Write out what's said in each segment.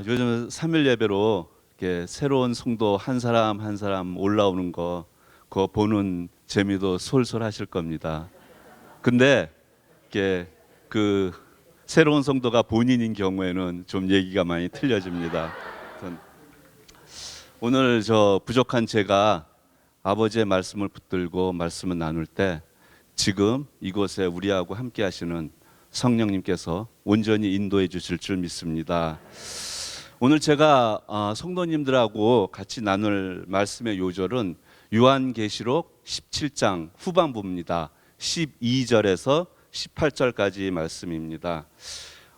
요즘 3일 예배로 이렇게 새로운 성도 한 사람 한 사람 올라오는 거 그거 보는 재미도 솔솔 하실 겁니다. 근데 이게 그 새로운 성도가 본인인 경우에는 좀 얘기가 많이 틀려집니다. 아무튼 오늘 저 부족한 제가 아버지의 말씀을 붙들고 말씀을 나눌 때 지금 이곳에 우리하고 함께 하시는 성령님께서 온전히 인도해 주실 줄 믿습니다. 오늘 제가 성도님들하고 같이 나눌 말씀의 요절은 요한계시록 17장 후반부입니다. 12절에서 18절까지 말씀입니다.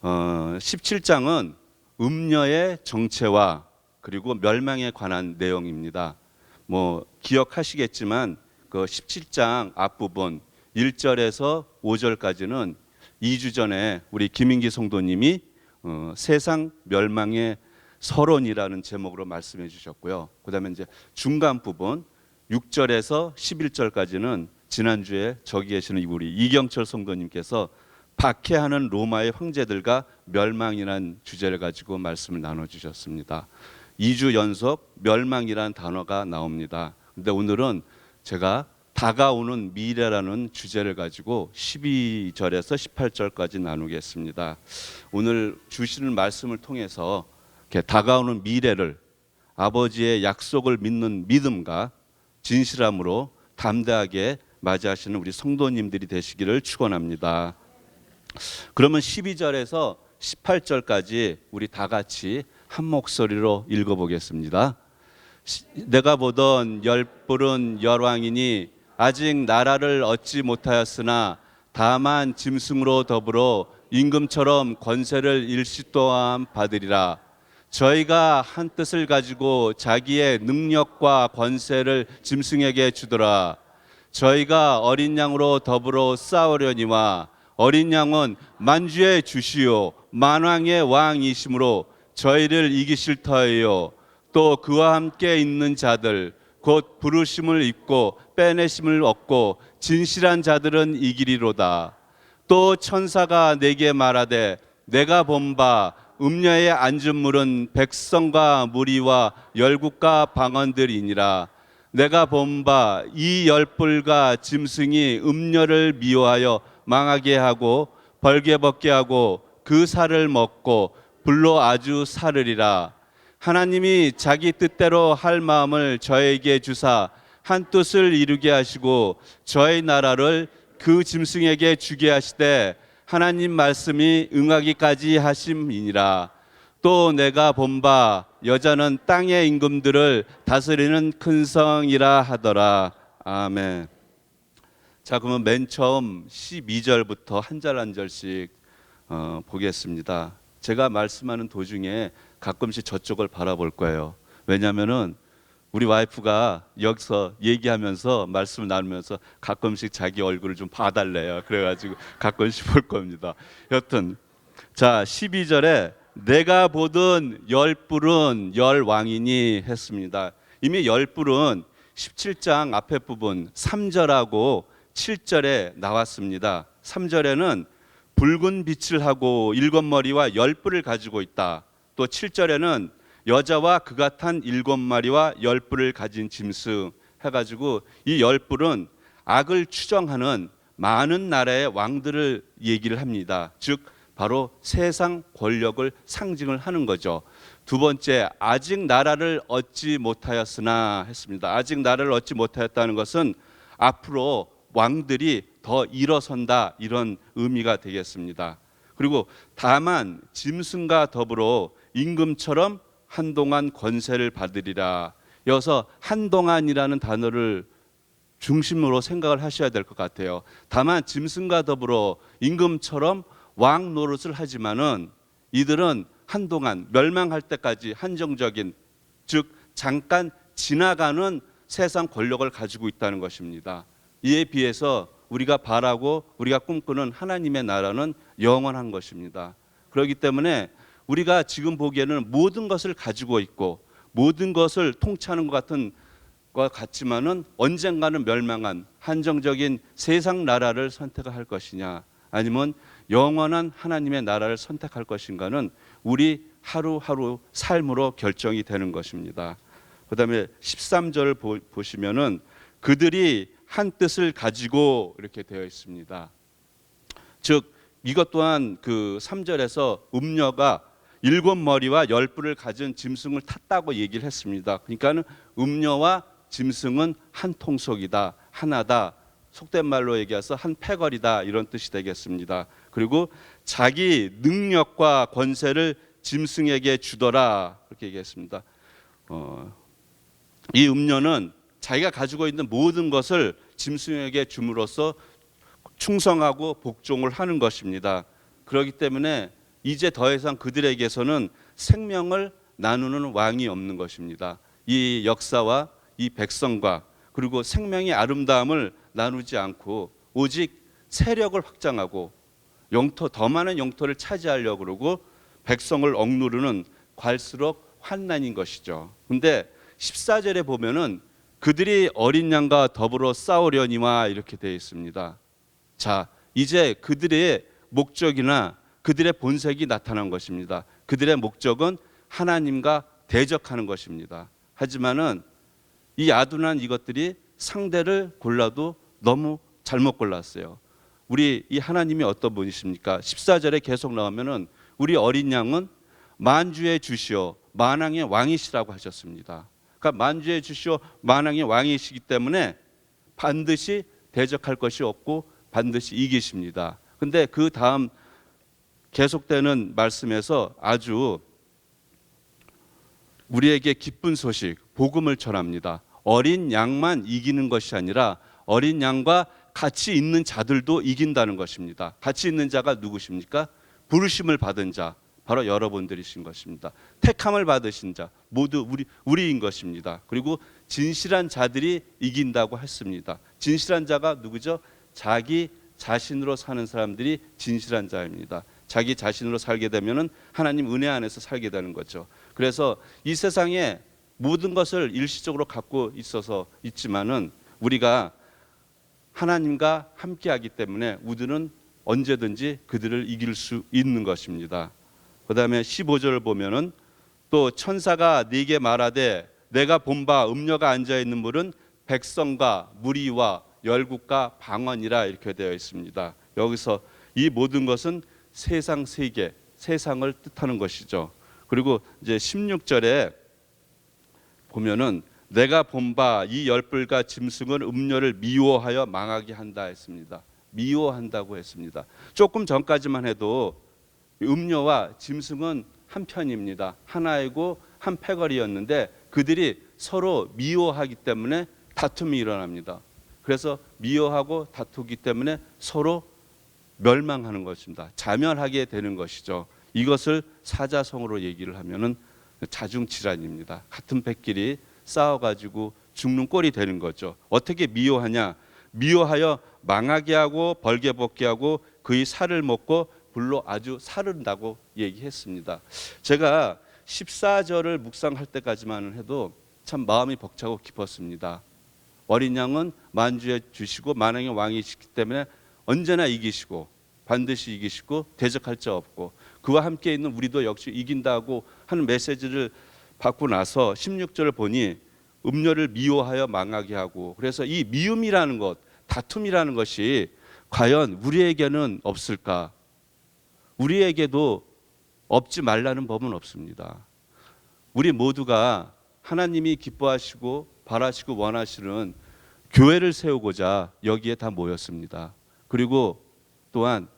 17장은 음녀의 정체와 그리고 멸망에 관한 내용입니다. 뭐 기억하시겠지만 그 17장 앞부분 1절에서 5절까지는 2주 전에 우리 김인기 성도님이 세상 멸망의 서론이라는 제목으로 말씀해 주셨고요. 그다음에 이제 중간 부분 6절에서 11절까지는 지난주에 저기 계시는 우리 이경철 성도님께서 박해하는 로마의 황제들과 멸망이라는 주제를 가지고 말씀을 나눠 주셨습니다. 2주 연속 멸망이라는 단어가 나옵니다. 근데 오늘은 제가 다가오는 미래라는 주제를 가지고 12절에서 18절까지 나누겠습니다. 오늘 주시는 말씀을 통해서 이렇게 다가오는 미래를 아버지의 약속을 믿는 믿음과 진실함으로 담대하게 맞이하시는 우리 성도님들이 되시기를 축원합니다. 그러면 12절에서 18절까지 우리 다 같이 한 목소리로 읽어보겠습니다. 내가 보던 열뿔은 열왕이니 아직 나라를 얻지 못하였으나 다만 짐승으로 더불어 임금처럼 권세를 일시또한 받으리라. 저희가 한 뜻을 가지고 자기의 능력과 권세를 짐승에게 주더라. 저희가 어린 양으로 더불어 싸우려니와 어린 양은 만주의 주시요 만왕의 왕이시므로 저희를 이기실 터예요. 또 그와 함께 있는 자들 곧 부르심을 입고 빼내심을 얻고 진실한 자들은 이기리로다. 또 천사가 내게 말하되 내가 본 바 음녀의 앉은 물은 백성과 무리와 열국과 방언들이니라. 내가 본 바 이 열불과 짐승이 음녀를 미워하여 망하게 하고 벌게 벗게 하고 그 살을 먹고 불로 아주 사르리라. 하나님이 자기 뜻대로 할 마음을 저에게 주사 한 뜻을 이루게 하시고 저의 나라를 그 짐승에게 주게 하시되 하나님 말씀이 응하기까지 하심이니라. 또 내가 본 바 여자는 땅의 임금들을 다스리는 큰 성이라 하더라. 아멘. 자, 그러면 맨 처음 12절부터 한 절 한 절씩 보겠습니다. 제가 말씀하는 도중에 가끔씩 저쪽을 바라볼 거예요. 왜냐하면은 우리 와이프가 여기서 얘기하면서 말씀을 나누면서 가끔씩 자기 얼굴을 좀 봐달래요. 그래가지고 가끔씩 볼 겁니다. 여튼 자 12절에 내가 보던 열뿔은 열왕이니 했습니다. 이미 열뿔은 17장 앞에 부분 3절하고 7절에 나왔습니다. 3절에는 붉은 빛을 하고 일곱 머리와 열뿔을 가지고 있다. 또 7절에는 여자와 그가 탄 일곱 마리와 열뿔을 가진 짐승 해가지고 이 열뿔은 악을 추정하는 많은 나라의 왕들을 얘기를 합니다. 즉 바로 세상 권력을 상징을 하는 거죠. 두 번째, 아직 나라를 얻지 못하였으나 했습니다. 아직 나라를 얻지 못하였다는 것은 앞으로 왕들이 더 일어선다 이런 의미가 되겠습니다. 그리고 다만 짐승과 더불어 임금처럼 한동안 권세를 받으리라. 여기서 한동안이라는 단어를 중심으로 생각을 하셔야 될 것 같아요. 다만 짐승과 더불어 임금처럼 왕 노릇을 하지만은 이들은 한동안 멸망할 때까지 한정적인 즉 잠깐 지나가는 세상 권력을 가지고 있다는 것입니다. 이에 비해서 우리가 바라고 우리가 꿈꾸는 하나님의 나라는 영원한 것입니다. 그렇기 때문에 우리가 지금 보기에는 모든 것을 가지고 있고 모든 것을 통치하는 것 같은 것 같지만은 언젠가는 멸망한 한정적인 세상 나라를 선택할 것이냐 아니면 영원한 하나님의 나라를 선택할 것인가는 우리 하루하루 삶으로 결정이 되는 것입니다. 그다음에 13절 보시면은 그들이 한 뜻을 가지고 이렇게 되어 있습니다. 즉 이것 또한 그 3절에서 음녀가 7머리와 10뿔을 가진 짐승을 탔다고 얘기를 했습니다. 그러니까 음녀와 짐승은 한 통속이다, 하나다. 속된 말로 얘기해서 한 패거리다, 이런 뜻이 되겠습니다. 그리고 자기 능력과 권세를 짐승에게 주더라, 그렇게 얘기했습니다. 이 음녀는 자기가 가지고 있는 모든 것을 짐승에게 줌으로써 충성하고 복종을 하는 것입니다. 그렇기 때문에 이제 더 이상 그들에게서는 생명을 나누는 왕이 없는 것입니다. 이 역사와 이 백성과 그리고 생명의 아름다움을 나누지 않고 오직 세력을 확장하고 더 많은 영토를 차지하려고 그러고 백성을 억누르는 갈수록 환난인 것이죠. 근데 14절에 보면은 그들이 어린 양과 더불어 싸우려니와 이렇게 되어 있습니다. 자, 이제 그들의 목적이나 그들의 본색이 나타난 것입니다. 그들의 목적은 하나님과 대적하는 것입니다. 하지만은 이 아둔한 이것들이 상대를 골라도 너무 잘못 골랐어요. 우리 이 하나님이 어떤 분이십니까? 14절에 계속 나오면은 우리 어린 양은 만주의 주시오 만왕의 왕이시라고 하셨습니다. 그러니까 만주의 주시오 만왕의 왕이시기 때문에 반드시 대적할 것이 없고 반드시 이기십니다. 근데 그 다음 계속되는 말씀에서 아주 우리에게 기쁜 소식, 복음을 전합니다. 어린 양만 이기는 것이 아니라 어린 양과 같이 있는 자들도 이긴다는 것입니다. 같이 있는 자가 누구십니까? 부르심을 받은 자, 바로 여러분들이신 것입니다. 택함을 받으신 자, 모두 우리인 것입니다. 그리고 진실한 자들이 이긴다고 했습니다. 진실한 자가 누구죠? 자기 자신으로 사는 사람들이 진실한 자입니다. 자기 자신으로 살게 되면은 하나님 은혜 안에서 살게 되는 거죠. 그래서 이 세상에 모든 것을 일시적으로 갖고 있지만은 우리가 하나님과 함께하기 때문에 우리는 언제든지 그들을 이길 수 있는 것입니다. 그다음에 15절을 보면은 또 천사가 네게 말하되 내가 본 바 음녀가 앉아 있는 물은 백성과 무리와 열국과 방언이라 이렇게 되어 있습니다. 여기서 이 모든 것은 세상 세계, 세상을 뜻하는 것이죠. 그리고 이제 16절에 보면은 내가 본 바 이 10뿔과 짐승은 음녀를 미워하여 망하게 한다 했습니다. 미워한다고 했습니다. 조금 전까지만 해도 음녀와 짐승은 한 편입니다. 하나이고 한 패거리였는데 그들이 서로 미워하기 때문에 다툼이 일어납니다. 그래서 미워하고 다투기 때문에 서로 멸망하는 것입니다. 자멸하게 되는 것이죠. 이것을 사자성어로 얘기를 하면은 자중질환입니다. 같은 패끼리 싸워가지고 죽는 꼴이 되는 거죠. 어떻게 미워하냐? 미워하여 망하게 하고 벌게 벗게 하고 그의 살을 먹고 불로 아주 사른다고 얘기했습니다. 제가 14절을 묵상할 때까지만 해도 참 마음이 벅차고 깊었습니다. 어린 양은 만주에 주시고 만왕의 왕이시기 때문에 언제나 이기시고 반드시 이기시고 대적할 자 없고 그와 함께 있는 우리도 역시 이긴다고 하는 메시지를 받고 나서 16절을 보니 음녀를 미워하여 망하게 하고 그래서 이 미움이라는 것, 다툼이라는 것이 과연 우리에게는 없을까? 우리에게도 없지 말라는 법은 없습니다. 우리 모두가 하나님이 기뻐하시고 바라시고 원하시는 교회를 세우고자 여기에 다 모였습니다. 그리고 또한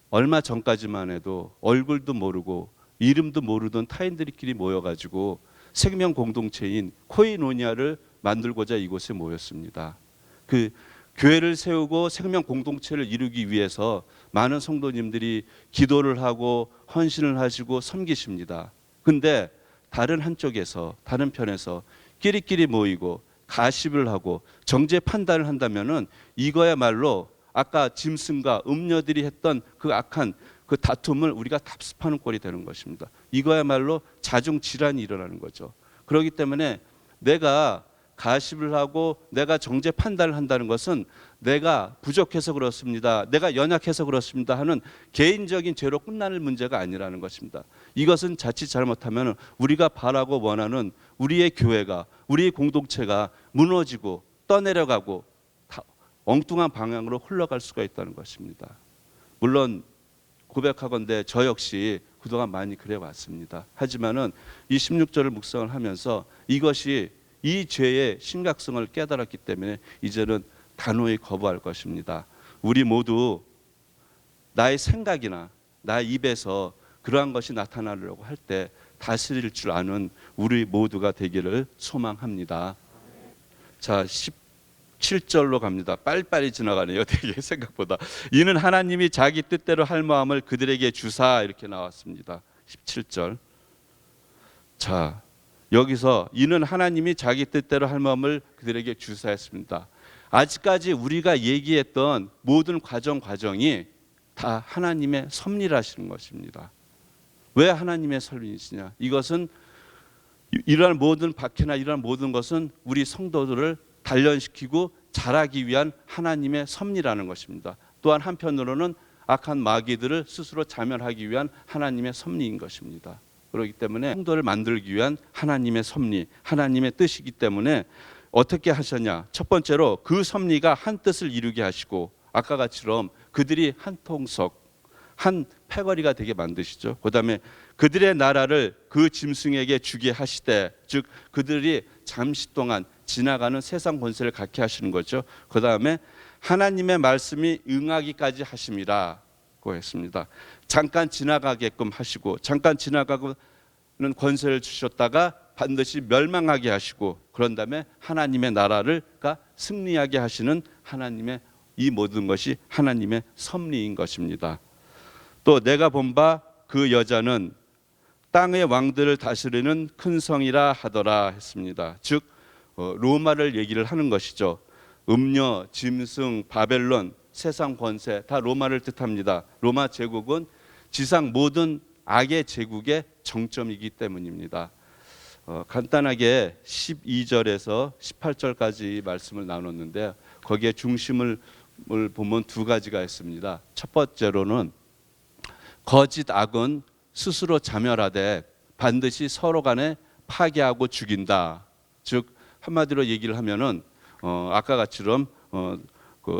얼마 전까지만 해도 얼굴도 모르고 이름도 모르던 타인들끼리 모여가지고 생명 공동체인 코이노니아를 만들고자 이곳에 모였습니다. 그 교회를 세우고 생명 공동체를 이루기 위해서 많은 성도님들이 기도를 하고 헌신을 하시고 섬기십니다. 근데 다른 한쪽에서 다른 편에서 끼리끼리 모이고 가십을 하고 정죄 판단을 한다면은 이거야말로 아까 짐승과 음녀들이 했던 그 악한 그 다툼을 우리가 답습하는 꼴이 되는 것입니다. 이거야말로 자중질환이 일어나는 거죠. 그렇기 때문에 내가 가십을 하고 내가 정죄 판단을 한다는 것은 내가 부족해서 그렇습니다, 내가 연약해서 그렇습니다 하는 개인적인 죄로 끝나는 문제가 아니라는 것입니다. 이것은 자칫 잘못하면 우리가 바라고 원하는 우리의 교회가, 우리의 공동체가 무너지고 떠내려가고 엉뚱한 방향으로 흘러갈 수가 있다는 것입니다. 물론 고백하건대 저 역시 그동안 많이 그래왔습니다. 하지만은 이 16절을 묵상을 하면서 이것이 이 죄의 심각성을 깨달았기 때문에 이제는 단호히 거부할 것입니다. 우리 모두 나의 생각이나 나의 입에서 그러한 것이 나타나려고 할 때 다스릴 줄 아는 우리 모두가 되기를 소망합니다. 자, 17절로 갑니다. 빨리빨리 지나가네요. 되게 생각보다. 이는 하나님이 자기 뜻대로 할 마음을 그들에게 주사, 이렇게 나왔습니다. 17절. 자, 여기서 이는 하나님이 자기 뜻대로 할 마음을 그들에게 주사했습니다. 아직까지 우리가 얘기했던 모든 과정이 다 하나님의 섭리라시는 것입니다. 왜 하나님의 섭리이시냐? 이것은 이러한 모든 박해나 이러한 모든 것은 우리 성도들을 단련시키고 자라기 위한 하나님의 섭리라는 것입니다. 또한 한편으로는 악한 마귀들을 스스로 자멸하기 위한 하나님의 섭리인 것입니다. 그렇기 때문에 성도를 만들기 위한 하나님의 섭리, 하나님의 뜻이기 때문에 어떻게 하셨냐? 첫 번째로 그 섭리가 한 뜻을 이루게 하시고, 아까 같이처럼 그들이 한 통속, 한 패거리가 되게 만드시죠. 그다음에 그들의 나라를 그 짐승에게 주게 하시되, 즉 그들이 잠시 동안 지나가는 세상 권세를 갖게 하시는 거죠. 그다음에 하나님의 말씀이 응하기까지 하심이라고 했습니다. 잠깐 지나가게끔 하시고, 잠깐 지나가는 권세를 주셨다가 반드시 멸망하게 하시고, 그런 다음에 하나님의 나라를 승리하게 하시는 하나님의 이 모든 것이 하나님의 섭리인 것입니다. 또 내가 본 바 그 여자는 땅의 왕들을 다스리는 큰 성이라 하더라 했습니다. 즉 로마를 얘기를 하는 것이죠. 음녀, 짐승, 바벨론, 세상 권세 다 로마를 뜻합니다. 로마 제국은 지상 모든 악의 제국의 정점이기 때문입니다. 간단하게 12절에서 18절까지 말씀을 나눴는데, 거기에 중심을 보면 두 가지가 있습니다. 첫 번째로는 거짓 악은 스스로 자멸하되 반드시 서로 간에 파괴하고 죽인다. 즉 한마디로 얘기를 하면은 아까 같이처럼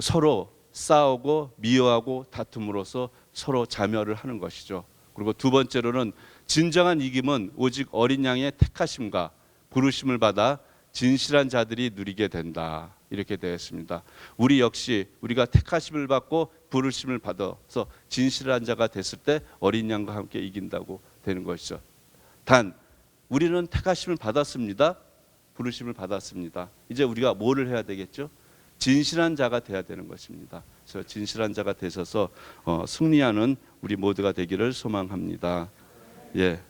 서로 싸우고 미워하고 다툼으로써 서로 자멸을 하는 것이죠. 그리고 두 번째로는 진정한 이김은 오직 어린 양의 택하심과 부르심을 받아 진실한 자들이 누리게 된다. 이렇게 되어 있습니다. 우리 역시 우리가 택하심을 받고 부르심을 받아서 진실한 자가 됐을 때 어린 양과 함께 이긴다고 되는 것이죠. 단 우리는 택하심을 받았습니다. 부르심을 받았습니다. 이제 우리가 뭐를 해야 되겠죠? 진실한 자가 돼야 되는 것입니다. 그래서 진실한 자가 되셔서 승리하는 우리 모두가 되기를 소망합니다. 예.